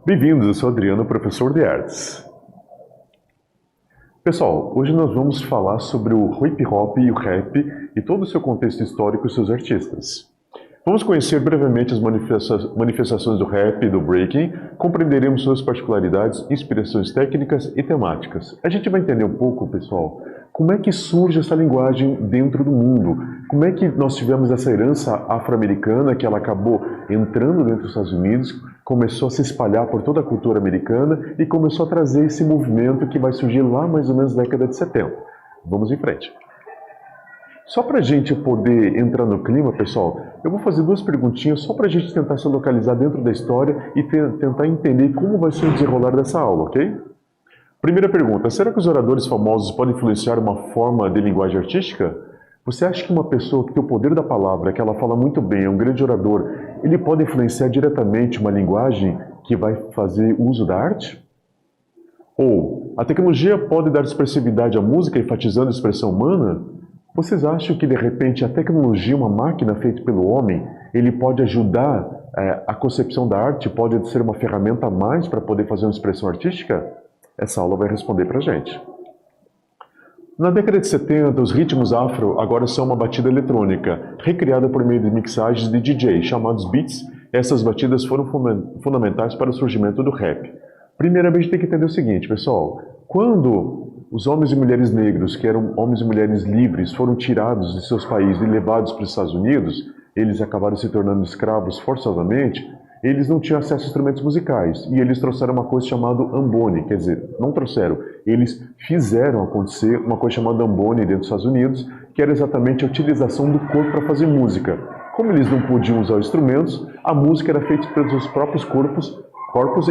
Bem-vindos, eu sou Adriano, professor de artes. Pessoal, hoje nós vamos falar sobre o hip hop e o rap e todo o seu contexto histórico e seus artistas. Vamos conhecer brevemente as manifestações do rap e do breaking, compreenderemos suas particularidades, inspirações técnicas e temáticas. A gente vai entender um pouco, pessoal, como é que surge essa linguagem dentro do mundo, como é que nós tivemos essa herança afro-americana que ela acabou entrando dentro dos Estados Unidos, começou a se espalhar por toda a cultura americana e começou a trazer esse movimento que vai surgir lá mais ou menos na década de 70. Vamos em frente. Só para a gente poder entrar no clima, pessoal, eu vou fazer duas perguntinhas só para a gente tentar se localizar dentro da história e tentar entender como vai ser o desenrolar dessa aula, ok? Primeira pergunta, será que os oradores famosos podem influenciar uma forma de linguagem artística? Você acha que uma pessoa que tem o poder da palavra, que ela fala muito bem, é um grande orador, ele pode influenciar diretamente uma linguagem que vai fazer uso da arte? Ou, a tecnologia pode dar expressividade à música enfatizando a expressão humana? Vocês acham que, de repente, a tecnologia, uma máquina feita pelo homem, ele pode ajudar a concepção da arte, pode ser uma ferramenta a mais para poder fazer uma expressão artística? Essa aula vai responder para a gente. Na década de 70, os ritmos afro agora são uma batida eletrônica, recriada por meio de mixagens de DJ, chamados beats. Essas batidas foram fundamentais para o surgimento do rap. Primeiramente, tem que entender o seguinte, pessoal. Quando os homens e mulheres negros, que eram homens e mulheres livres, foram tirados de seus países e levados para os Estados Unidos, eles acabaram se tornando escravos forçosamente, eles não tinham acesso a instrumentos musicais. E eles trouxeram uma coisa chamada ambone, quer dizer, não trouxeram, eles fizeram acontecer uma coisa chamada ambone dentro dos Estados Unidos, que era exatamente a utilização do corpo para fazer música. Como eles não podiam usar instrumentos, a música era feita pelos seus próprios corpos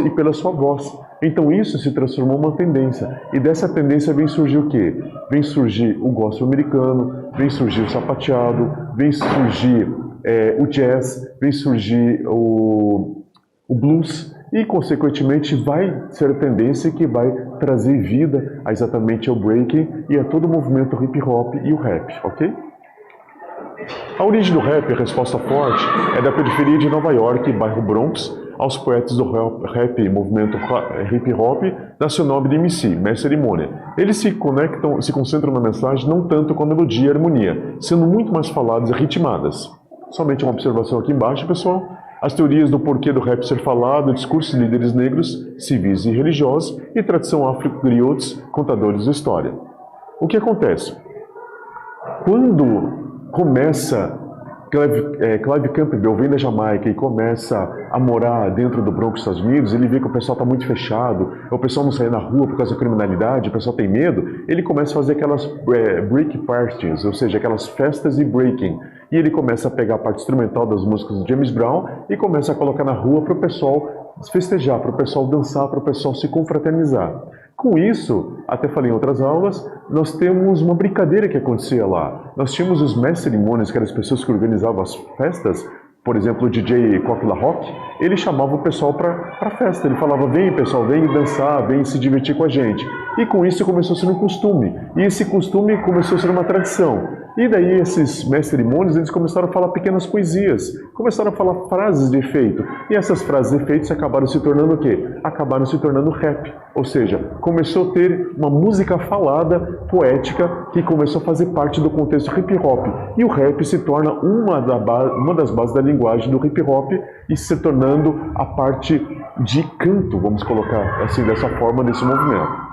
e pela sua voz. Então isso se transformou em uma tendência. E dessa tendência vem surgir o quê? Vem surgir o gospel americano, vem surgir o sapateado, vem surgir o jazz, vem surgir o blues e, consequentemente, vai ser a tendência que vai trazer vida a exatamente ao breaking e a todo o movimento hip hop e o rap, ok? A origem do rap, a resposta forte, é da periferia de Nova York, bairro Bronx. Aos poetas do rap e movimento hip hop, dá seu nome de MC, mestre cerimônia. Eles se concentram na mensagem não tanto com a melodia e a harmonia, sendo muito mais faladas e ritmadas. Somente uma observação aqui embaixo, pessoal. As teorias do porquê do rap ser falado, discursos de líderes negros, civis e religiosos, e tradição afro-griots, contadores de história. O que acontece? Quando começa Clive Campbell vem da Jamaica e começa a morar dentro do Bronx, Estados Unidos, ele vê que o pessoal está muito fechado, o pessoal não sai na rua por causa da criminalidade, o pessoal tem medo, ele começa a fazer aquelas break parties, ou seja, aquelas festas de breaking. E ele começa a pegar a parte instrumental das músicas de James Brown e começa a colocar na rua para o pessoal festejar, para o pessoal dançar, para o pessoal se confraternizar. Com isso, até falei em outras aulas, nós temos uma brincadeira que acontecia lá. Nós tínhamos os mestres cerimônias, que eram as pessoas que organizavam as festas. Por exemplo, o DJ Coque La Rock, ele chamava o pessoal para a festa. Ele falava, vem pessoal, vem dançar, vem se divertir com a gente. E com isso começou a ser um costume. E esse costume começou a ser uma tradição. E daí esses mestres cerimônias, eles começaram a falar pequenas poesias, começaram a falar frases de efeito. E essas frases de efeitos acabaram se tornando o quê? Acabaram se tornando rap. Ou seja, começou a ter uma música falada, poética, que começou a fazer parte do contexto hip hop. E o rap se torna uma das bases da linguagem do hip hop e se tornando a parte de canto, vamos colocar assim dessa forma, nesse movimento.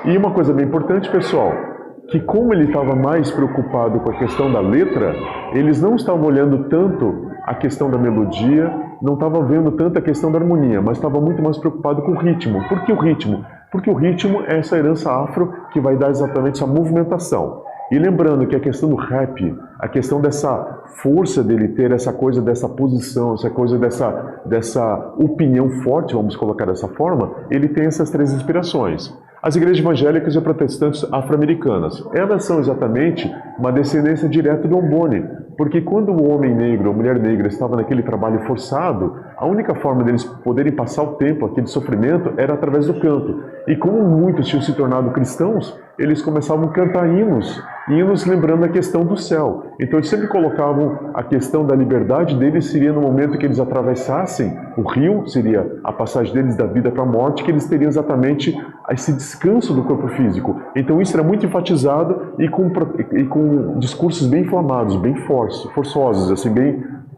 E uma coisa bem importante, pessoal, que como ele estava mais preocupado com a questão da letra, eles não estavam olhando tanto a questão da melodia, não estavam vendo tanto a questão da harmonia, mas estava muito mais preocupado com o ritmo. Por que o ritmo? Porque o ritmo é essa herança afro que vai dar exatamente essa movimentação. E lembrando que a questão do rap, a questão dessa força dele ter essa coisa dessa posição, essa coisa dessa opinião forte, vamos colocar dessa forma, ele tem essas três inspirações. As igrejas evangélicas e protestantes afro-americanas, elas são exatamente uma descendência direta do ambone. Porque quando o homem negro, a mulher negra estava naquele trabalho forçado, a única forma deles poderem passar o tempo, aquele sofrimento, era através do canto. E como muitos tinham se tornado cristãos, eles começavam a cantar hinos lembrando a questão do céu. Então eles sempre colocavam a questão da liberdade deles seria no momento que eles atravessassem o rio, seria a passagem deles da vida para a morte, que eles teriam exatamente esse descanso do corpo físico. Então isso era muito enfatizado e com discursos bem inflamados, bem forçosos, assim,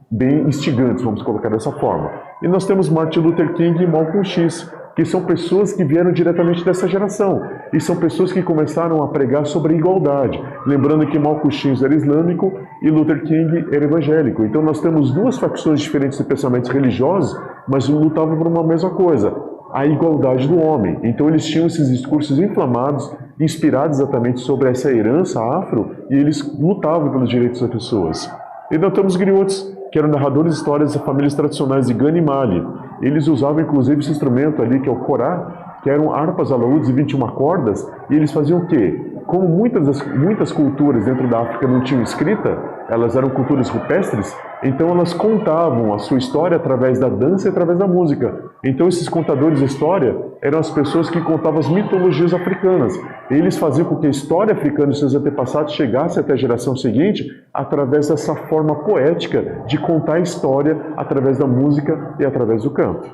bem instigantes, vamos colocar dessa forma. E nós temos Martin Luther King e Malcolm X, que são pessoas que vieram diretamente dessa geração. E são pessoas que começaram a pregar sobre a igualdade. Lembrando que Malcolm X era islâmico e Luther King era evangélico. Então nós temos duas facções diferentes de pensamentos religiosos, mas lutavam por uma mesma coisa, a igualdade do homem. Então eles tinham esses discursos inflamados, inspirados exatamente sobre essa herança afro, e eles lutavam pelos direitos das pessoas. E nós temos griotes, que eram narradores de histórias das famílias tradicionais de Gana e Mali. Eles usavam inclusive esse instrumento ali, que é o corá, que eram harpas alaúdes de 21 cordas, e eles faziam o quê? Como muitas culturas dentro da África não tinham escrita, elas eram culturas rupestres, então elas contavam a sua história através da dança e através da música. Então esses contadores de história eram as pessoas que contavam as mitologias africanas. Eles faziam com que a história africana de seus antepassados chegasse até a geração seguinte através dessa forma poética de contar a história através da música e através do canto.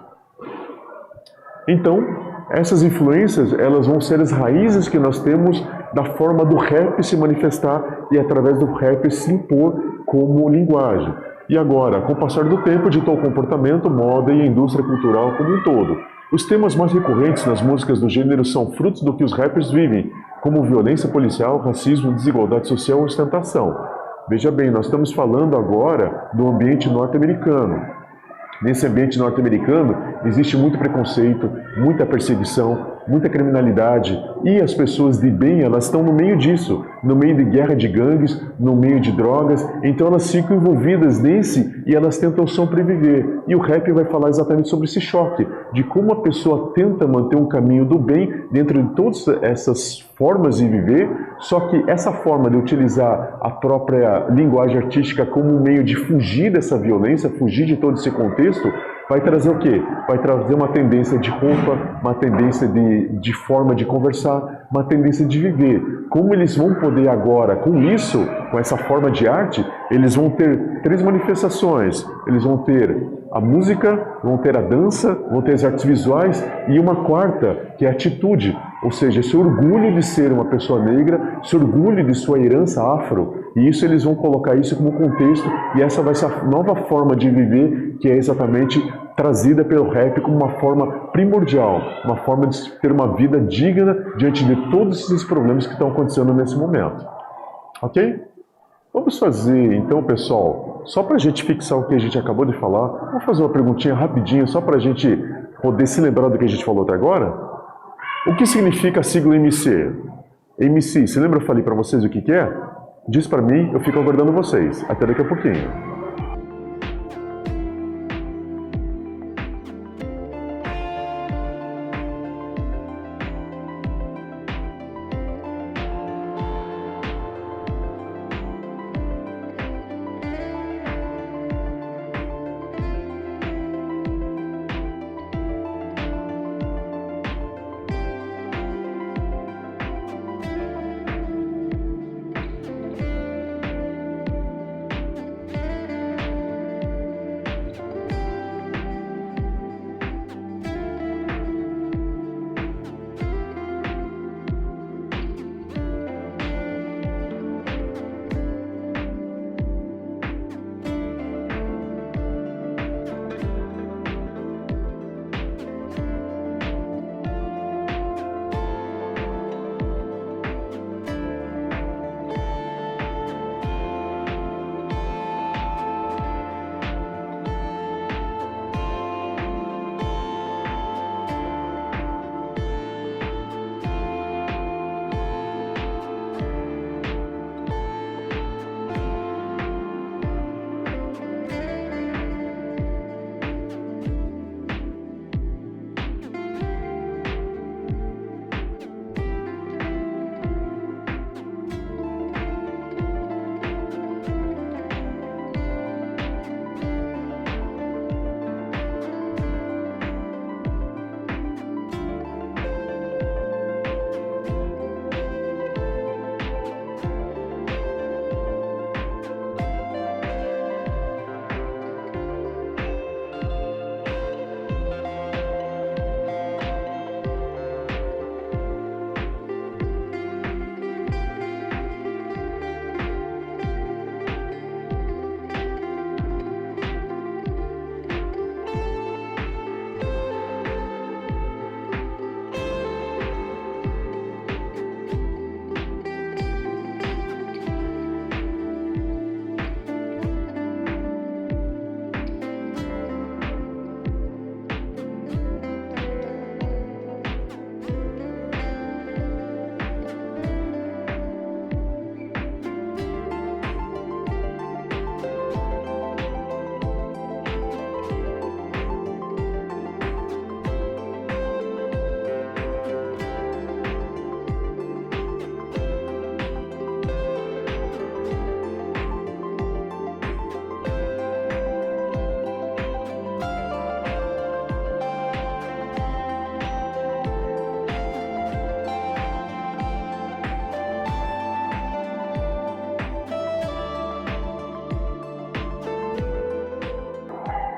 Então, essas influências, elas vão ser as raízes que nós temos da forma do rap se manifestar e através do rap se impor como linguagem. E agora, com o passar do tempo, ditou o comportamento, moda e a indústria cultural como um todo. Os temas mais recorrentes nas músicas do gênero são frutos do que os rappers vivem, como violência policial, racismo, desigualdade social e ostentação. Veja bem, nós estamos falando agora do ambiente norte-americano. Nesse ambiente norte-americano existe muito preconceito, muita perseguição, muita criminalidade, e as pessoas de bem, elas estão no meio disso, no meio de guerra de gangues, no meio de drogas, então elas ficam envolvidas nesse e elas tentam sobreviver. E o rap vai falar exatamente sobre esse choque, de como a pessoa tenta manter um caminho do bem dentro de todas essas formas de viver, só que essa forma de utilizar a própria linguagem artística como um meio de fugir dessa violência, fugir de todo esse contexto, vai trazer o quê? Vai trazer uma tendência de roupa, uma tendência de forma de conversar, uma tendência de viver. Como eles vão poder agora, com isso, com essa forma de arte, eles vão ter três manifestações. Eles vão ter a música, vão ter a dança, vão ter as artes visuais e uma quarta, que é a atitude. Ou seja, esse orgulho de ser uma pessoa negra, esse orgulho de sua herança afro, e isso eles vão colocar isso como contexto, e essa vai ser a nova forma de viver, que é exatamente trazida pelo rap como uma forma primordial, uma forma de ter uma vida digna diante de todos esses problemas que estão acontecendo nesse momento. Ok? Vamos fazer, então, pessoal, só para a gente fixar o que a gente acabou de falar, vamos fazer uma perguntinha rapidinho, só para a gente poder se lembrar do que a gente falou até agora? O que significa a sigla MC? MC, se lembra eu falei para vocês o que é? Diz para mim, eu fico aguardando vocês. Até daqui a pouquinho.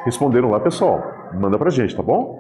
Responderam lá, pessoal? Manda pra gente, tá bom?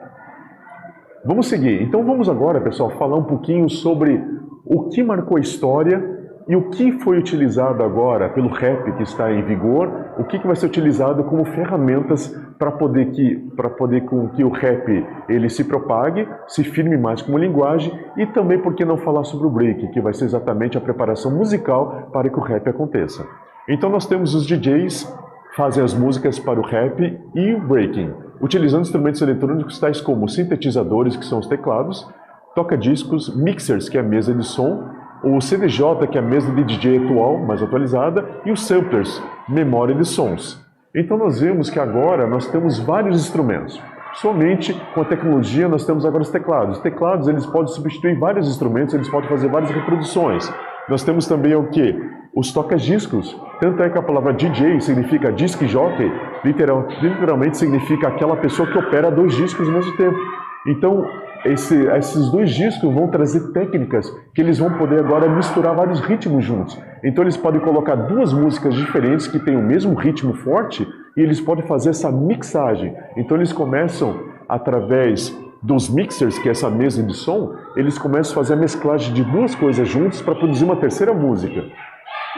Vamos seguir. Então vamos agora, pessoal, falar um pouquinho sobre o que marcou a história e o que foi utilizado agora pelo rap que está em vigor, o que vai ser utilizado como ferramentas para poder com que o rap ele se propague, se firme mais como linguagem e também, por que não falar sobre o break, que vai ser exatamente a preparação musical para que o rap aconteça. Então nós temos os DJs fazem as músicas para o rap e o breaking, utilizando instrumentos eletrônicos tais como sintetizadores, que são os teclados, toca-discos, mixers, que é a mesa de som, o CDJ, que é a mesa de DJ atual, mais atualizada, e os samplers, memória de sons. Então nós vemos que agora nós temos vários instrumentos. Somente com a tecnologia nós temos agora os teclados. Os teclados eles podem substituir vários instrumentos, eles podem fazer várias reproduções. Nós temos também o que? Os toca-discos. Tanto é que a palavra DJ significa disc jockey, literalmente significa aquela pessoa que opera dois discos ao mesmo tempo. Então, esses dois discos vão trazer técnicas que eles vão poder agora misturar vários ritmos juntos. Então eles podem colocar duas músicas diferentes que têm o mesmo ritmo forte e eles podem fazer essa mixagem. Então eles começam, através dos mixers, que é essa mesa de som, eles começam a fazer a mesclagem de duas coisas juntas para produzir uma terceira música.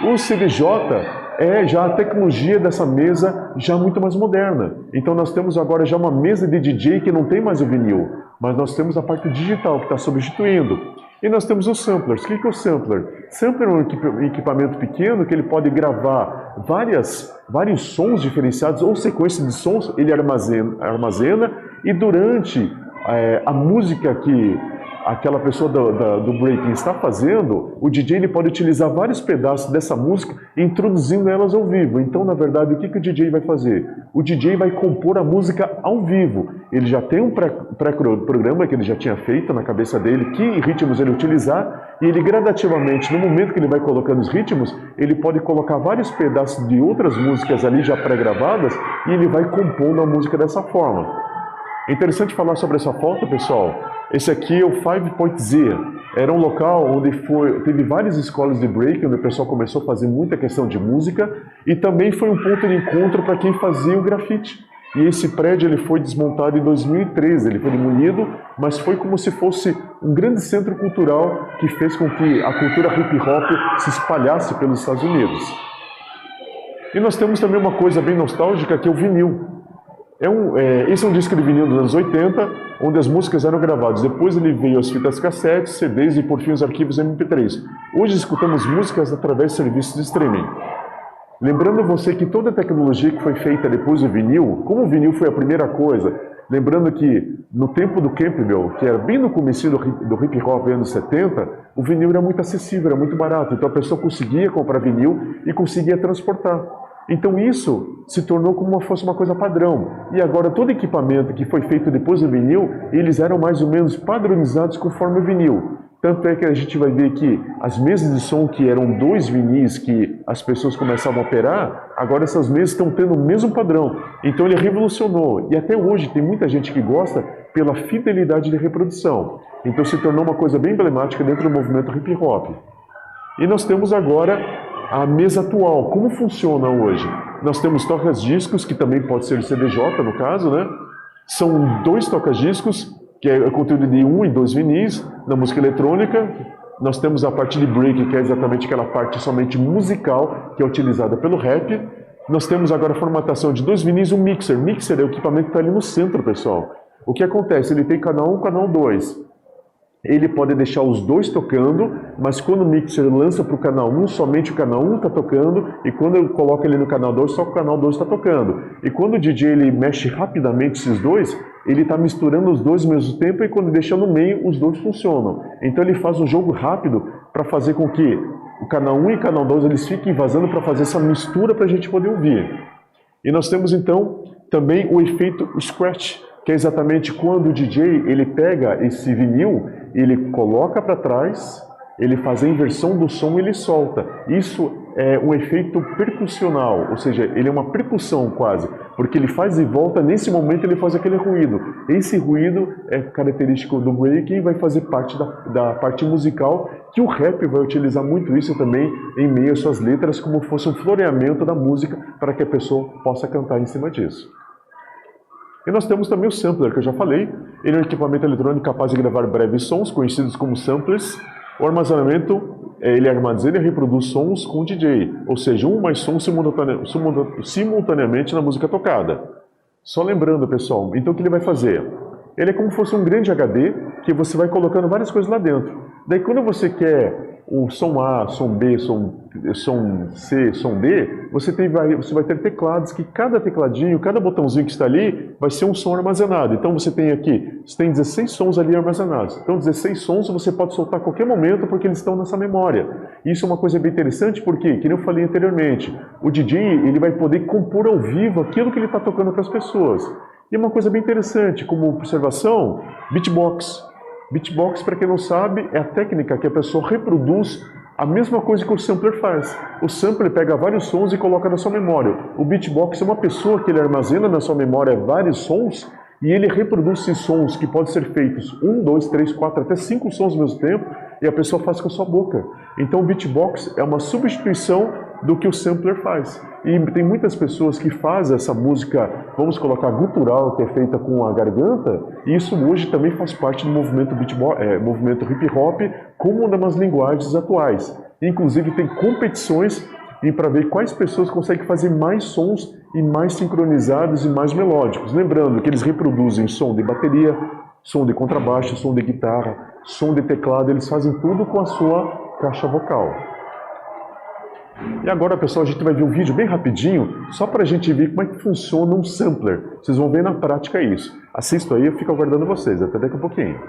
O CDJ é já a tecnologia dessa mesa já muito mais moderna. Então nós temos agora já uma mesa de DJ que não tem mais o vinil, mas nós temos a parte digital que está substituindo. E nós temos os samplers. O que é o sampler? Sampler é um equipamento pequeno que ele pode gravar vários sons diferenciados ou sequência de sons, ele armazena e durante a música que aquela pessoa do breaking está fazendo, o DJ ele pode utilizar vários pedaços dessa música introduzindo elas ao vivo. Então, na verdade, o que o DJ vai fazer? O DJ vai compor a música ao vivo. Ele já tem um pré-programa que ele já tinha feito na cabeça dele, que ritmos ele utilizar, e ele gradativamente, no momento que ele vai colocando os ritmos, ele pode colocar vários pedaços de outras músicas ali já pré-gravadas e ele vai compondo a música dessa forma. É interessante falar sobre essa foto, pessoal. Esse aqui é o Five Point Z. Era um local onde teve várias escolas de break, onde o pessoal começou a fazer muita questão de música, e também foi um ponto de encontro para quem fazia o grafite. E esse prédio ele foi desmontado em 2013, ele foi demolido, mas foi como se fosse um grande centro cultural que fez com que a cultura hip hop se espalhasse pelos Estados Unidos. E nós temos também uma coisa bem nostálgica, que é o vinil. Esse é um disco de vinil dos anos 80, onde as músicas eram gravadas. Depois ele veio as fitas cassete, CDs e por fim os arquivos MP3. Hoje escutamos músicas através de serviços de streaming. Lembrando você que toda a tecnologia que foi feita depois do vinil, como o vinil foi a primeira coisa, lembrando que no tempo do Campbell, que era bem no começo do hip hop anos 70, o vinil era muito acessível, era muito barato. Então a pessoa conseguia comprar vinil e conseguia transportar. Então isso se tornou como se fosse uma coisa padrão. E agora todo equipamento que foi feito depois do vinil, eles eram mais ou menos padronizados conforme o vinil. Tanto é que a gente vai ver que as mesas de som que eram 2 vinis que as pessoas começavam a operar, agora essas mesas estão tendo o mesmo padrão. Então ele revolucionou. E até hoje tem muita gente que gosta pela fidelidade de reprodução. Então se tornou uma coisa bem emblemática dentro do movimento hip hop. E nós temos agora a mesa atual. Como funciona hoje? Nós temos toca-discos, que também pode ser CDJ no caso, né? São 2 toca-discos, que é o conteúdo de 1 e 2 vinis, na música eletrônica. Nós temos a parte de break, que é exatamente aquela parte somente musical, que é utilizada pelo rap. Nós temos agora a formatação de 2 vinis e um mixer. Mixer é o equipamento que está ali no centro, pessoal. O que acontece? Ele tem canal 1 e canal 2. Ele pode deixar os 2 tocando, mas quando o mixer lança para o canal 1, somente o canal 1 está tocando, e quando eu coloco ele no canal 2, só o canal 2 está tocando. E quando o DJ ele mexe rapidamente esses 2, ele está misturando os 2 ao mesmo tempo, e quando deixa no meio, os 2 funcionam. Então ele faz um jogo rápido para fazer com que o canal 1 e o canal 2 eles fiquem vazando para fazer essa mistura para a gente poder ouvir. E nós temos então também o efeito scratch, que é exatamente quando o DJ ele pega esse vinil, ele coloca para trás, ele faz a inversão do som e ele solta. Isso é um efeito percussional, ou seja, ele é uma percussão quase, porque ele faz e volta, nesse momento ele faz aquele ruído. Esse ruído é característico do breaking e vai fazer parte da parte musical, que o rap vai utilizar muito isso também em meio às suas letras, como fosse um floreamento da música para que a pessoa possa cantar em cima disso. E nós temos também o sampler, que eu já falei. Ele é um equipamento eletrônico capaz de gravar breves sons, conhecidos como samplers. O armazenamento, ele armazena e reproduz sons com o DJ, ou seja, um ou mais sons simultaneamente na música tocada. Só lembrando, pessoal, então o que ele vai fazer? Ele é como se fosse um grande HD que você vai colocando várias coisas lá dentro. Daí quando você quer o som A, som B, som C, som D, você vai ter teclados que cada tecladinho, cada botãozinho que está ali vai ser um som armazenado. Então você tem 16 sons ali armazenados. Então 16 sons você pode soltar a qualquer momento porque eles estão nessa memória. Isso é uma coisa bem interessante porque, como eu falei anteriormente, o DJ ele vai poder compor ao vivo aquilo que ele está tocando para as pessoas. E uma coisa bem interessante, como observação, beatbox. Beatbox, para quem não sabe, é a técnica que a pessoa reproduz a mesma coisa que o sampler faz. O sampler pega vários sons e coloca na sua memória. O beatbox é uma pessoa que ele armazena na sua memória vários sons e ele reproduz esses sons que podem ser feitos 1, 2, 3, 4, até 5 sons ao mesmo tempo e a pessoa faz com a sua boca. Então o beatbox é uma substituição do que o sampler faz. E tem muitas pessoas que fazem essa música, vamos colocar gutural, que é feita com a garganta, e isso hoje também faz parte do movimento movimento hip hop, como uma das linguagens atuais. Inclusive tem competições para ver quais pessoas conseguem fazer mais sons e mais sincronizados e mais melódicos. Lembrando que eles reproduzem som de bateria, som de contrabaixo, som de guitarra, som de teclado, eles fazem tudo com a sua caixa vocal. E agora, pessoal, a gente vai ver um vídeo bem rapidinho, só para a gente ver como é que funciona um sampler. Vocês vão ver na prática isso. Assistam aí, eu fico aguardando vocês. Até daqui a pouquinho.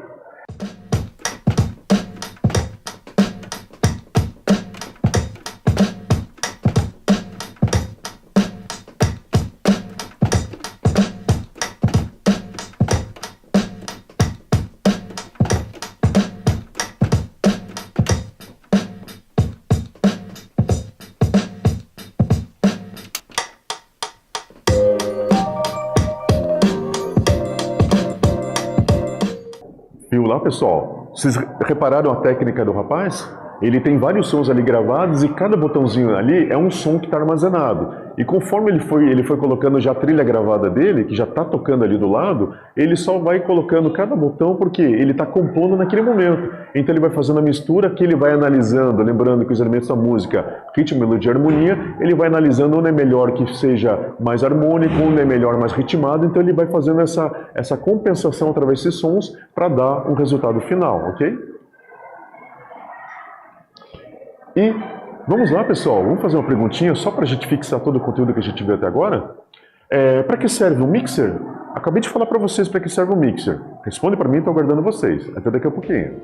Viu lá, pessoal? Vocês repararam a técnica do rapaz? Ele tem vários sons ali gravados e cada botãozinho ali é um som que está armazenado. E conforme ele foi colocando já a trilha gravada dele, que já está tocando ali do lado, ele só vai colocando cada botão porque ele está compondo naquele momento. Então ele vai fazendo a mistura que ele vai analisando, lembrando que os elementos da música, ritmo, melodia e harmonia, ele vai analisando onde é melhor que seja mais harmônico, onde é melhor mais ritmado, então ele vai fazendo essa compensação através desses sons para dar um resultado final, ok? E vamos lá, pessoal, vamos fazer uma perguntinha só para a gente fixar todo o conteúdo que a gente viu até agora. Para que serve um mixer? Acabei de falar para vocês para que serve um mixer. Responde para mim, estou aguardando vocês. Até daqui a pouquinho.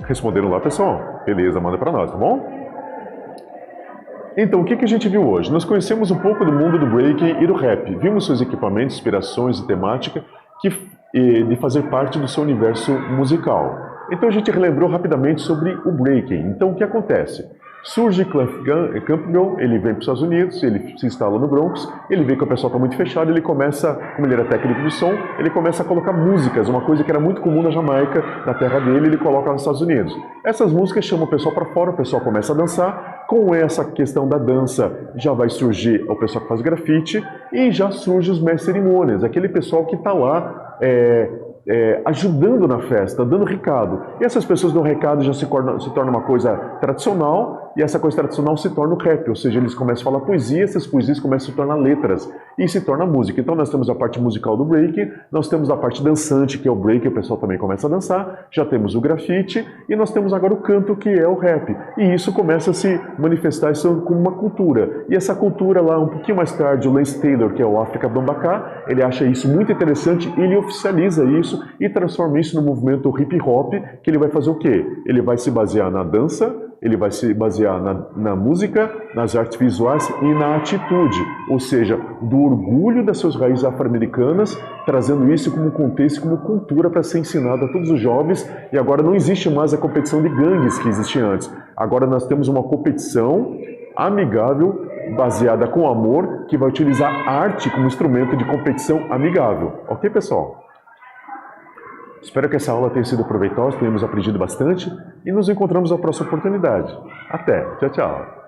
Responderam lá, pessoal? Beleza, manda para nós, tá bom? Então, o que a gente viu hoje? Nós conhecemos um pouco do mundo do breaking e do rap. Vimos seus equipamentos, inspirações e temática de fazer parte do seu universo musical. Então, a gente relembrou rapidamente sobre o breaking. Então, o que acontece? Surge Cliff Campbell, ele vem para os Estados Unidos, ele se instala no Bronx, ele vê que o pessoal está muito fechado, ele começa, como ele era técnico de som, ele começa a colocar músicas, uma coisa que era muito comum na Jamaica, na terra dele, ele coloca nos Estados Unidos. Essas músicas chamam o pessoal para fora, o pessoal começa a dançar, com essa questão da dança já vai surgir o pessoal que faz grafite e já surge os mestres cerimônias, aquele pessoal que está lá ajudando na festa, dando recado. E essas pessoas dão recado já se torna uma coisa tradicional, e essa coisa tradicional se torna o rap, ou seja, eles começam a falar poesia, essas poesias começam a se tornar letras, e se torna música. Então nós temos a parte musical do break, nós temos a parte dançante, que é o break, o pessoal também começa a dançar, já temos o grafite, e nós temos agora o canto, que é o rap. E isso começa a se manifestar como uma cultura. E essa cultura lá, um pouquinho mais tarde, o Lance Taylor, que é o África Bambaataa, ele acha isso muito interessante, e ele oficializa isso, e transforma isso no movimento hip hop, que ele vai fazer o quê? Ele vai se basear na dança, ele vai se basear na música, nas artes visuais e na atitude, ou seja, do orgulho das suas raízes afro-americanas, trazendo isso como contexto, como cultura para ser ensinado a todos os jovens. E agora não existe mais a competição de gangues que existia antes. Agora nós temos uma competição amigável, baseada com amor, que vai utilizar a arte como instrumento de competição amigável. Ok, pessoal? Espero que essa aula tenha sido proveitosa, tenhamos aprendido bastante e nos encontramos na próxima oportunidade. Até! Tchau, tchau!